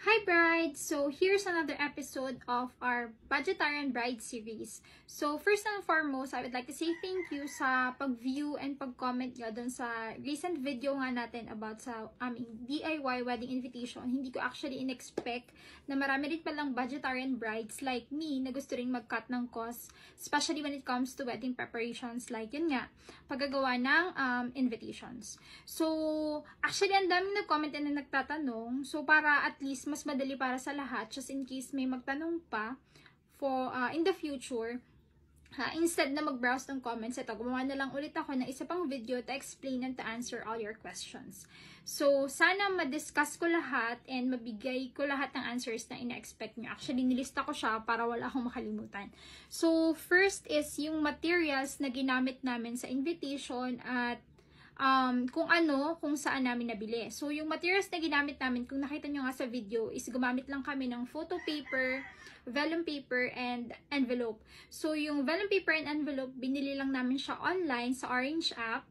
Hi brides! So here's another episode of our Budgetarian Bride series. So first and foremost, I would like to say thank you sa pag-view and pag-comment nyo dun sa recent video nga natin about sa aming DIY wedding invitation. Hindi ko actually in-expect na marami rin palang budgetarian brides like me na gusto rin mag-cut ng cost, especially when it comes to wedding preparations like yun nga, paggagawa ng invitations. So actually ang daming nag-comment and nagtatanong. So para at least mas madali para sa lahat, just in case may magtanong pa for in the future, instead na mag-browse ng comments, ito, gumawa na lang ulit ako ng isa pang video to explain and to answer all your questions. So, sana ma-discuss ko lahat and mabigay ko lahat ng answers na ina-expect nyo. Actually, nilista ko siya para wala akong makalimutan. So, first is yung materials na ginamit namin sa invitation at kung saan namin nabili. So, yung materials na ginamit namin, kung nakita nyo nga sa video, is gumamit lang kami ng photo paper, vellum paper, and envelope. So, yung vellum paper and envelope, binili lang namin siya online sa Orange app.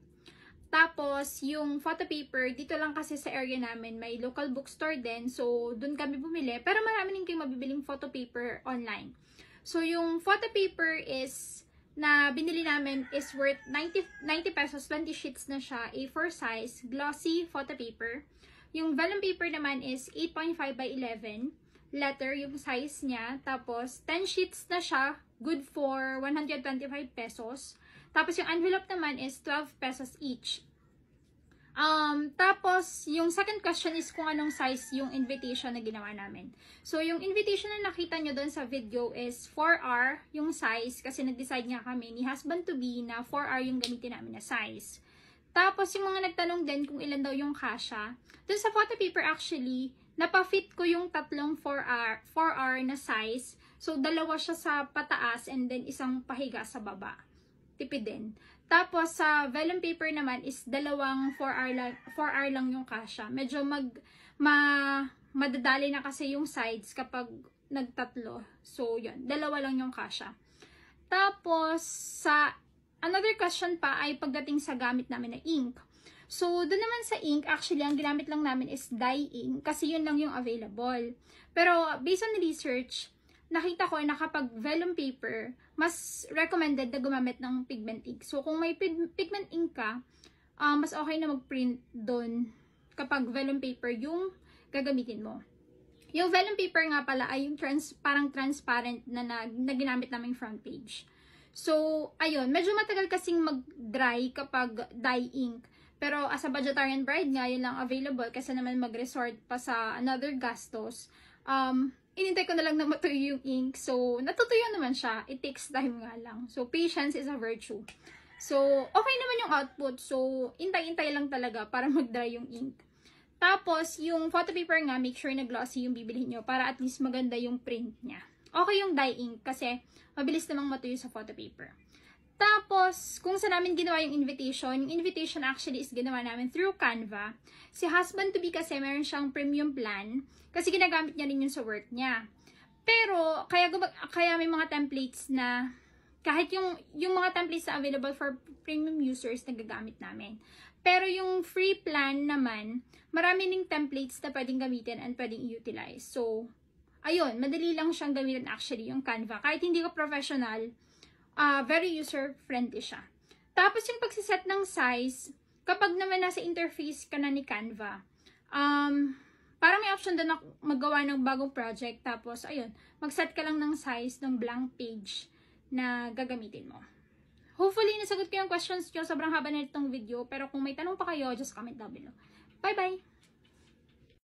Tapos, yung photo paper, dito lang kasi sa area namin, may local bookstore din. So, dun kami bumili. Pero marami din kayong mabibiling photo paper online. So, yung photo paper is na binili namin is worth 90 pesos, 20 sheets na siya, A4 size, glossy photo paper. Yung vellum paper naman is 8.5 by 11 letter yung size niya. Tapos 10 sheets na siya, good for 125 pesos. Tapos yung envelope naman is 12 pesos each. Tapos, yung second question is kung anong size yung invitation na ginawa namin. So, yung invitation na nakita nyo doon sa video is 4R yung size kasi nag-decide nga kami ni husband-to-be na 4R yung gamitin namin na size. Tapos, yung mga nagtanong din kung ilan daw yung kasha. Doon sa photo paper actually, napafit ko yung tatlong 4R na size. So, dalawa siya sa pataas and then isang pahiga sa baba. Tipid din. Tapos, sa vellum paper naman is dalawang 4R lang yung kasha. Medyo madadali na kasi yung sides kapag nagtatlo. So, yun. Dalawa lang yung kasha. Tapos, sa another question pa ay pagdating sa gamit namin na ink. So, doon naman sa ink, actually, ang ginamit lang namin is dye ink kasi yun lang yung available. Pero, based on research, nakita ko na kapag vellum paper, mas recommended na gumamit ng pigment ink. So, kung may pigment ink ka, mas okay na mag-print doon kapag vellum paper yung gagamitin mo. Yung vellum paper nga pala ay yung parang transparent na ginamit namin front page. So, ayun, medyo matagal kasing mag-dry kapag dye ink. Pero as a budgetarian bride nga, yun lang available kasi naman mag-resort pa sa another gastos. Inintay ko na lang na matuyo yung ink. So, natutuyo naman siya. It takes time nga lang. So, patience is a virtue. So, okay naman yung output. So, intay-intay lang talaga para mag-dry yung ink. Tapos, yung photo paper nga, make sure na glossy yung bibilihin nyo para at least maganda yung print niya. Okay yung dye ink kasi mabilis namang matuyo sa photo paper. Tapos, kung saan namin ginawa yung invitation actually is ginawa namin through Canva. Si husband-to-be kasi meron siyang premium plan kasi ginagamit niya rin yun sa work niya. Pero, kaya may mga templates na, kahit yung mga templates na available for premium users na gagamit namin. Pero yung free plan naman, marami ning templates na pwedeng gamitin and pwedeng i-utilize. So, ayun, madali lang siyang gamitin actually yung Canva. Kahit hindi ka professional, very user-friendly siya. Tapos yung pagsiset ng size, kapag naman nasa interface ka na ni Canva, parang may option doon na maggawa ng bagong project. Tapos, ayun, mag-set ka lang ng size ng blank page na gagamitin mo. Hopefully, nasagot ko yung questions nyo. Sobrang haba na itong video. Pero kung may tanong pa kayo, just comment down below. Bye-bye!